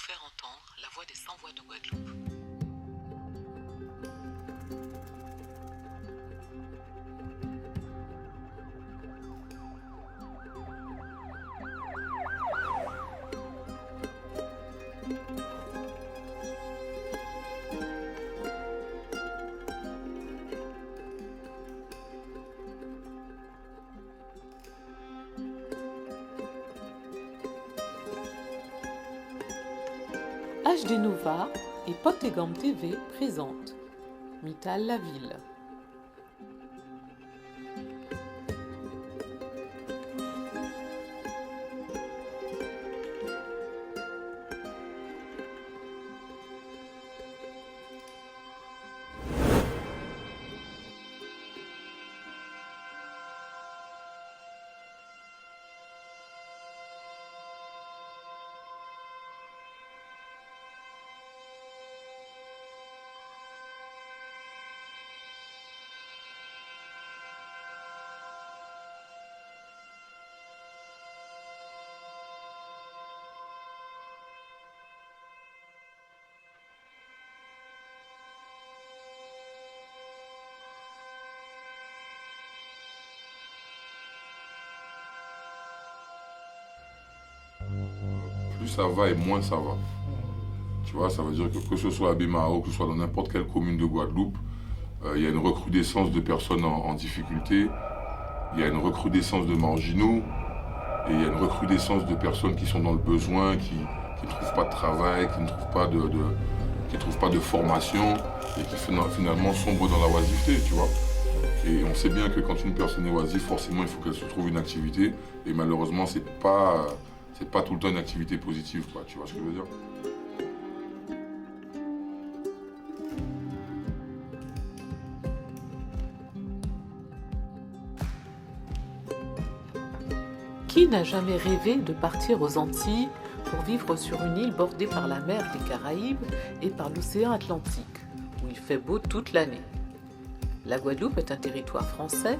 faire entendre la voix des sans-voix de Guadeloupe. HD Nova et Potegam TV présentent Mittal la ville. Plus ça va et moins ça va. Tu vois, ça veut dire que ce soit à Bémaro, que ce soit dans n'importe quelle commune de Guadeloupe, il y a une recrudescence de personnes en difficulté, il y a une recrudescence de marginaux, et il y a une recrudescence de personnes qui sont dans le besoin, qui ne trouvent pas de travail, qui ne trouvent pas de formation, et qui finalement sombrent dans la oisiveté, tu vois. Et on sait bien que quand une personne est oisive, forcément, il faut qu'elle se trouve une activité, et malheureusement, c'est pas tout le temps une activité positive, quoi, tu vois ce que je veux dire? Qui n'a jamais rêvé de partir aux Antilles pour vivre sur une île bordée par la mer des Caraïbes et par l'océan Atlantique, où il fait beau toute l'année? La Guadeloupe est un territoire français,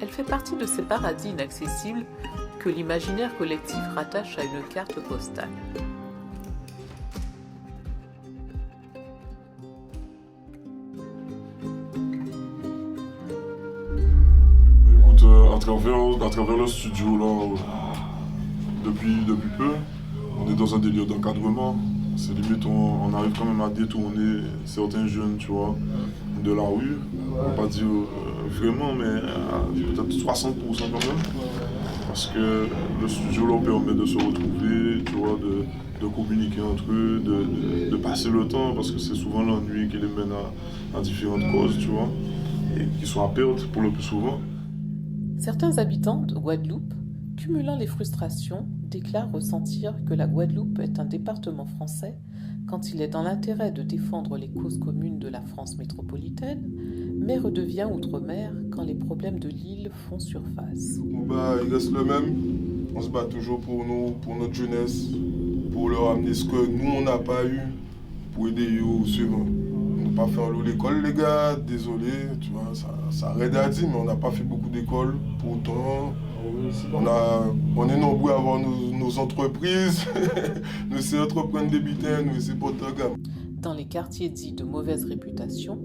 elle fait partie de ces paradis inaccessibles que l'imaginaire collectif rattache à une carte postale. Écoute, à travers le studio, là, depuis peu, on est dans un délire d'encadrement. C'est limite, on arrive quand même à détourner certains jeunes, tu vois, de la rue. On va pas dire vraiment, mais peut-être 60% quand même. Parce que le studio leur permet de se retrouver, tu vois, de communiquer entre eux, de passer le temps, parce que c'est souvent l'ennui qui les mène à différentes causes, tu vois, et qui sont à perte pour le plus souvent. Certains habitants de Guadeloupe, cumulant les frustrations, déclarent ressentir que la Guadeloupe est un département français quand il est dans l'intérêt de défendre les causes communes de la France métropolitaine, mais redevient outre-mer quand les problèmes de l'île font surface. Le combat, il reste le même. On se bat toujours pour nous, pour notre jeunesse, pour leur amener ce que nous, on n'a pas eu, pour aider eux au suivant. On n'a pas fait en l'école, les gars, désolé, tu vois, ça raide à dire, mais on n'a pas fait beaucoup d'écoles. Pourtant, on est nombreux à avoir nos entreprises, nous essayons d'entreprendre des butins, nous essayons pas de gamme. Dans les quartiers dits de mauvaise réputation,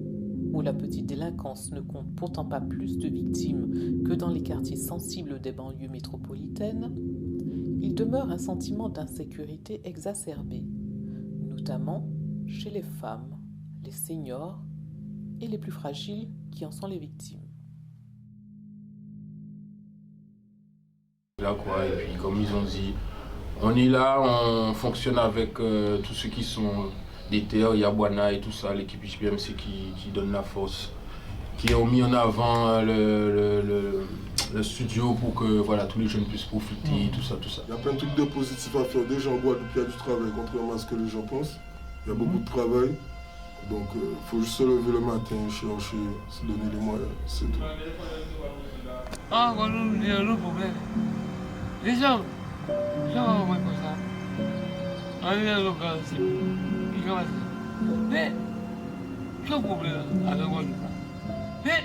où la petite délinquance ne compte pourtant pas plus de victimes que dans les quartiers sensibles des banlieues métropolitaines, il demeure un sentiment d'insécurité exacerbé, notamment chez les femmes, les seniors et les plus fragiles qui en sont les victimes. Là quoi, et puis comme ils ont dit, on est là, on fonctionne avec tous ceux qui sont des terres, Yabwana et tout ça, l'équipe HPMC qui donne la force, qui ont mis en avant le studio pour que voilà, tous les jeunes puissent profiter, tout ça. Il y a plein de trucs de positifs à faire. Déjà en Guadeloupe, il y a du travail, contrairement à ce que les gens pensent. Il y a beaucoup de travail. Donc il faut juste se lever le matin, chercher, se donner les moyens, c'est tout. Ah, Guadeloupe, il y a un autre problème. Les gens, on voit comme ça. On est dans le local, ils commencent. Mais, quel problème avec Guadeloupe? Mais,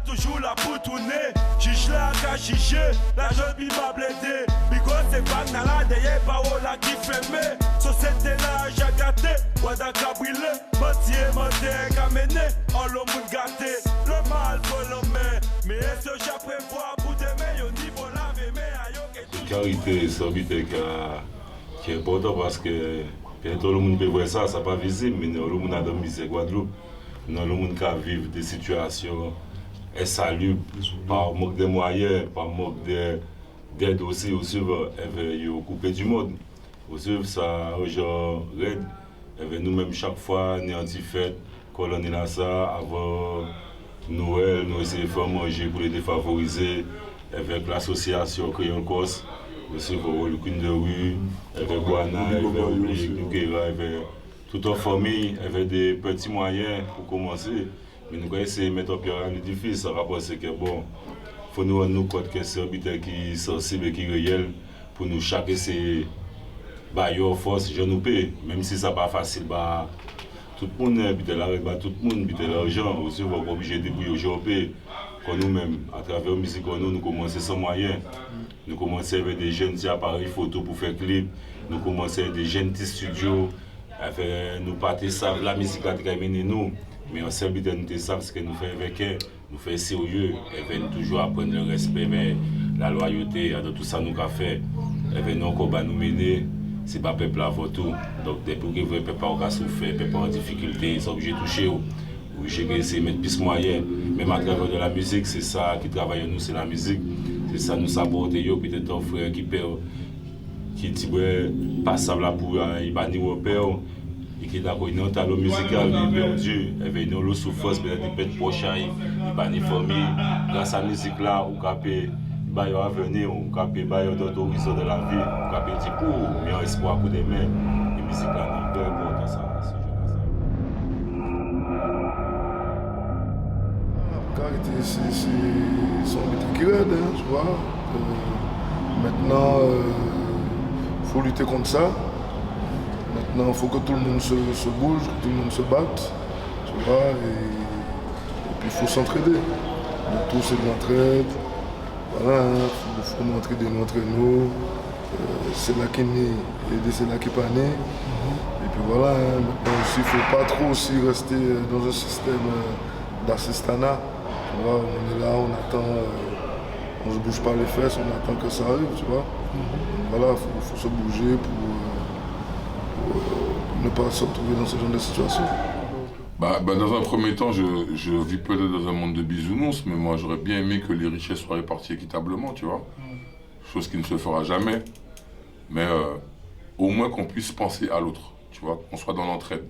Toujours la boutounée, juge la cachiche, la jeune bille m'a blédé. Bigo c'est pas nala, d'ailleurs pas la qui fait mais. Société là, j'ai gâté, Wada Cabrile, Mathieu, Mathieu, Kamene, en l'homme gâté. Le mal pour l'homme, mais est-ce que j'ai prévoir pour demain, au niveau la mais Carité, c'est un but qui est important parce que tout le monde peut voir ça, c'est pas visible, mais tout le monde a dormi, c'est Guadeloupe. Tout le monde qui vit des situations. Elle salue par manque de moyens, par manque d'aide aussi, elle veut couper du monde. Aussi, ça, genre, nous-mêmes, chaque fois, nous avons fait, quand on est là, ça, avant Noël, nous essayons de faire manger pour les défavorisés, avec l'association Crayon Corse, aussi pour le coin de rue, avec Guana, avec Nuguera, avec toute la famille, avec des petits moyens pour commencer. Mais nous allons essayer de mettre en pied un édifice, ça rapport c'est que bon, il faut nous rendre compte que c'est un but qui est sensible et qui est réel pour nous chaque essayer de force, je nous paye, même si ça n'est pas facile, bah, tout le monde habite là, tout le monde habite l'argent, aussi on va pas obligé de débrouiller aujourd'hui. Quand nous-mêmes, à travers la musique, nous commençons sans moyens, nous commençons avec des jeunes appareils photo pour faire clip, nous commençons avec des jeunes petits studios, nous partons la musique qui a mené nous. Mais on sait bien nous savons ce que nous faisons avec elle, nous faisons sérieux, elle vient toujours apprendre le respect, mais la loyauté, de tout ça nous avons fait, elle vient nous combat nous mener, c'est pas peuple avant tout. Donc depuis que le peuple a souffert, le peuple en difficulté, ils sont obligés de toucher. J'ai essayé de mettre plus de moyens, même à travers de la musique, c'est ça qui travaille nous, c'est la musique, c'est ça nous apporte, peut-être un frère qui perd, qui dit passable là pour il va nous repère. Et qui d'accord, il y a un talent musical, il est perdu, il y a une souffrance, peut-être qu'il peut être prochain, il va une famille. Grâce à la musique là, on peut avenir, on peut d'autres horizons de la vie, on peut dire pour meilleur espoir pour demain. La musique là, c'est important ça. La carité, c'est son but qui aide, tu vois. Maintenant, il faut lutter contre ça. Maintenant, il faut que tout le monde se bouge, que tout le monde se batte, tu vois, et puis il faut s'entraider. Le tout, c'est de l'entraide. Voilà, il faut nous entraider entre nous. C'est là qui est né, et c'est là qui n'est pas né. Et puis voilà, maintenant aussi, il ne faut pas trop aussi rester dans un système d'assistanat. Tu vois, on est là, on attend, on ne se bouge pas les fesses, on attend que ça arrive, tu vois. Voilà, il faut se bouger pour ne pas se retrouver dans ce genre de situation. Dans un premier temps, je vis peut-être dans un monde de bisounours, mais moi j'aurais bien aimé que les richesses soient réparties équitablement, tu vois. Chose qui ne se fera jamais. Mais au moins qu'on puisse penser à l'autre, tu vois, qu'on soit dans l'entraide.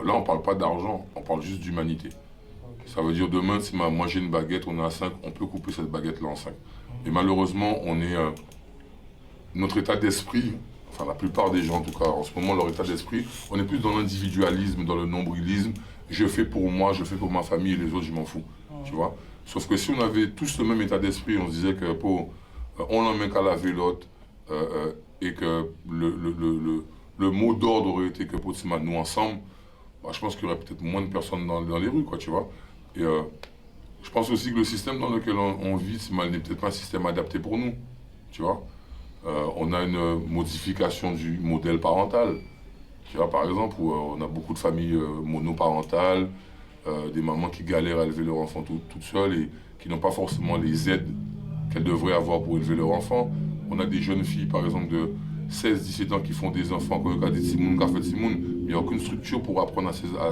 Là, on ne parle pas d'argent, on parle juste d'humanité. Ça veut dire demain, si moi j'ai une baguette, on est à 5, on peut couper cette baguette-là en 5. Et malheureusement, on est... notre état d'esprit, enfin la plupart des gens en tout cas, en ce moment, leur état d'esprit, on est plus dans l'individualisme, dans le nombrilisme. Je fais pour moi, je fais pour ma famille et les autres, je m'en fous. Tu vois. Sauf que si on avait tous le même état d'esprit, on se disait que on n'en met qu'à laver l'autre et que le mot d'ordre aurait été que pour nous ensemble, je pense qu'il y aurait peut-être moins de personnes dans les rues, quoi, tu vois. Et je pense aussi que le système dans lequel on vit, n'est peut-être pas un système adapté pour nous, tu vois. On a une modification du modèle parental. Tu vois, par exemple, où on a beaucoup de familles monoparentales, des mamans qui galèrent à élever leur enfant toutes seules et qui n'ont pas forcément les aides qu'elles devraient avoir pour élever leur enfant. On a des jeunes filles, par exemple, de 16-17 ans qui font des enfants, comme le cas de Simone, qu'a fait Simone. Il n'y a aucune structure pour apprendre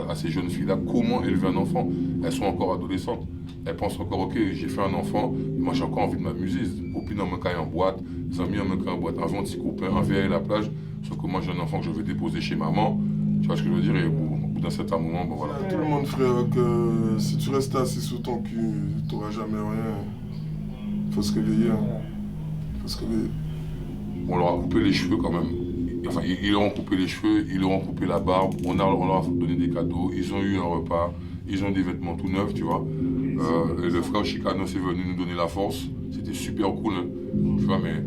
à ces jeunes filles-là comment élever un enfant. Elles sont encore adolescentes. Elles pensent encore, ok, j'ai fait un enfant, moi j'ai encore envie de m'amuser. Copine en me caille en boîte, amis en me caille en boîte, un petit copain, un verre à la plage. Sauf que moi j'ai un enfant que je vais déposer chez maman. Tu vois ce que je veux dire? Et au bout d'un certain moment, bon voilà. Tout le monde, frère, que si tu restes assis sous ton cul, tu n'auras jamais rien. faut se réveiller. Faut se réveiller. On leur a coupé les cheveux quand même. Enfin, ils leur ont coupé les cheveux, ils leur ont coupé la barbe, on leur a donné des cadeaux, ils ont eu un repas, ils ont des vêtements tout neufs, tu vois. Le frère Chicanos est venu nous donner la force, c'était super cool, hein, tu vois, mais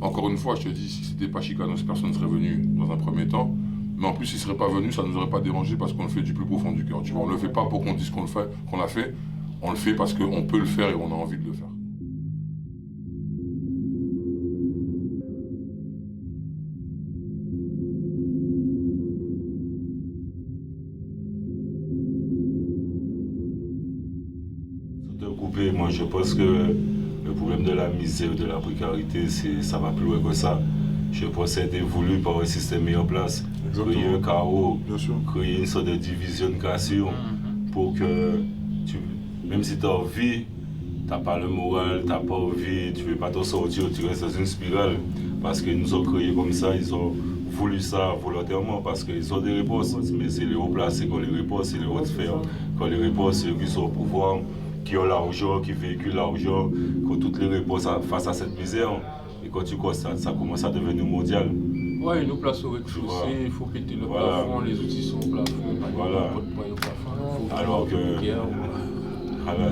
encore une fois, je te dis, si c'était pas Chicanos, personne ne serait venu dans un premier temps. Mais en plus, s'il ne serait pas venu, ça ne nous aurait pas dérangé parce qu'on le fait du plus profond du cœur, tu vois. On ne le fait pas pour qu'on dise qu'on l'a fait, on le fait parce qu'on peut le faire et on a envie de le faire. Moi, je pense que le problème de la misère, de la précarité, ça va plus loin que ça. Je pense que ça a été voulu par un système mis en place. Exactement. Créer un chaos, créer une sorte de division pour que, même si tu as envie, tu n'as pas le moral, tu n'as pas envie, tu ne veux pas t'en sortir, tu restes dans une spirale. Parce qu'ils nous ont créé comme ça, ils ont voulu ça volontairement parce qu'ils ont des réponses. Mais c'est les hauts placés qui ont les réponses, c'est les hautes sphères qui ont les réponses, c'est eux qui sont au pouvoir, qui ont l'argent, qui véhiculent l'argent, qui ont toutes les réponses face à cette misère. Et quand tu constates, ça commence à devenir mondial. Ouais, ils nous placent au rez-de-chaussée, il faut péter le plafond, les outils sont au plafond, voilà. Pas de poing au plafond. Alors que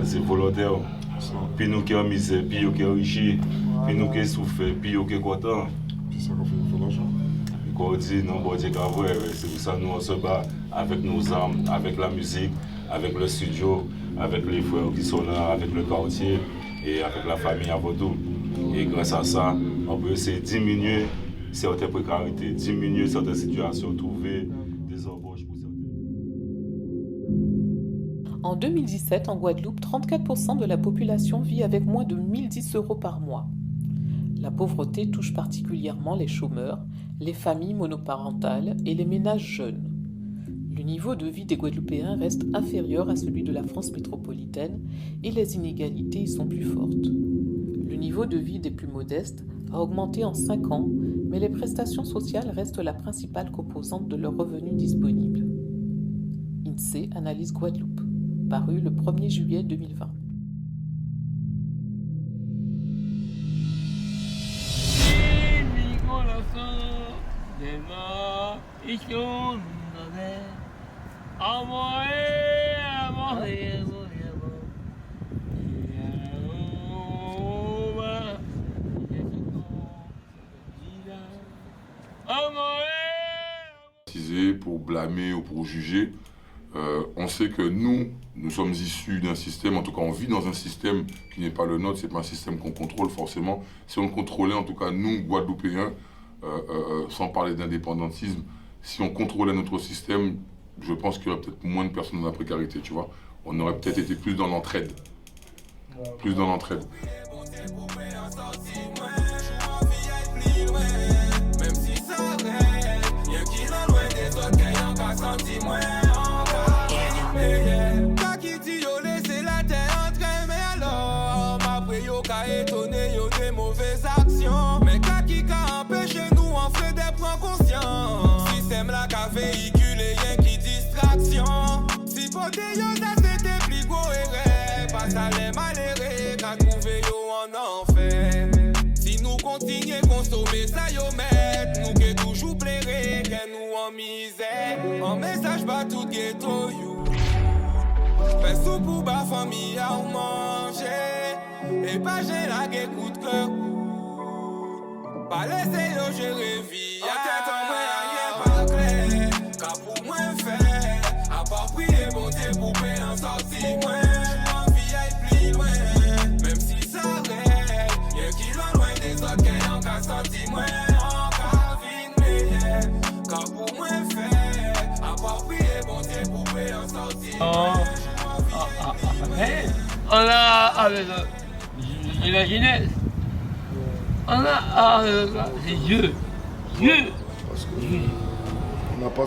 c'est volontaire. Puis nous qui sommes misère, puis nous qui sommes riches, puis nous qui souffrons, puis nous qui sommes contents. C'est ça qu'on fait l'argent. Et quand on dit non, bon Dieu, c'est pour ça que nous on se bat avec nos armes, avec la musique, avec le studio, avec les frères qui sont là, avec le quartier et avec la famille avant tout. Et grâce à ça, on peut essayer de diminuer certaines précarités, diminuer certaines situations, trouver des embauches pour certaines. En 2017, en Guadeloupe, 34% de la population vit avec moins de 1010 € par mois. La pauvreté touche particulièrement les chômeurs, les familles monoparentales et les ménages jeunes. Le niveau de vie des Guadeloupéens reste inférieur à celui de la France métropolitaine et les inégalités y sont plus fortes. Le niveau de vie des plus modestes a augmenté en 5 ans, mais les prestations sociales restent la principale composante de leurs revenus disponibles. INSEE Analyse Guadeloupe, paru le 1er juillet 2020. Pour blâmer ou pour juger, on sait que nous sommes issus d'un système, en tout cas on vit dans un système qui n'est pas le nôtre, c'est pas un système qu'on contrôle forcément. Si on le contrôlait, en tout cas nous, Guadeloupéens, sans parler d'indépendantisme, si on contrôlait notre système, je pense qu'il y aurait peut-être moins de personnes dans la précarité, tu vois. On aurait peut-être été plus dans l'entraide. Plus dans l'entraide. Mais qui a empêché nous en fait des prendre conscience. Système là qui a véhiculé rien qui distraction. Si poté yo ça c'était plus gros et pas ça les malheureux qu'a trouvé yo en enfer. Si nous continuons consommer ça yo met nous que toujours plairait que nous en misère. En message pas tout ghetto you. Fais sous pour ba famille à manger. Et pas j'ai la coup de cœur. Pas laisser yo gérer vie. En tête en moi rien pas clair. Car pour moi faire. À part prier bon Dieu pour payer en sortie moi. Envie aille plus loin. Même si ça rêve. Y'a qui l'en loin des autres qui en qu'à sortir moi. Encore vite meilleur. Car pour moi faire. À part prier bon Dieu pour payer en sortie moi. On a avec la jeunesse. On a c'est Dieu. Parce qu'on n'a pas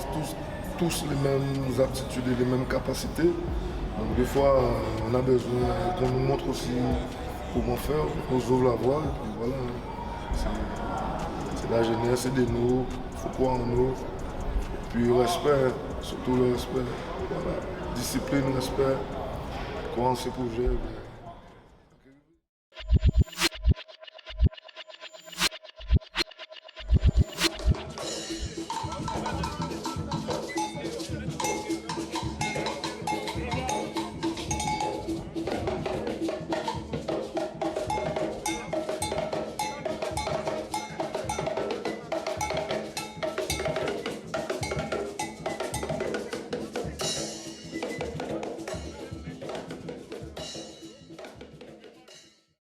tous les mêmes aptitudes et les mêmes capacités. Donc des fois, on a besoin qu'on nous montre aussi comment faire, qu'on nous ouvre la voie. Et puis voilà, c'est la jeunesse, c'est de nous, il faut croire en nous. Et puis respect, surtout le respect. Voilà. Discipline, respect, croire en ses projets.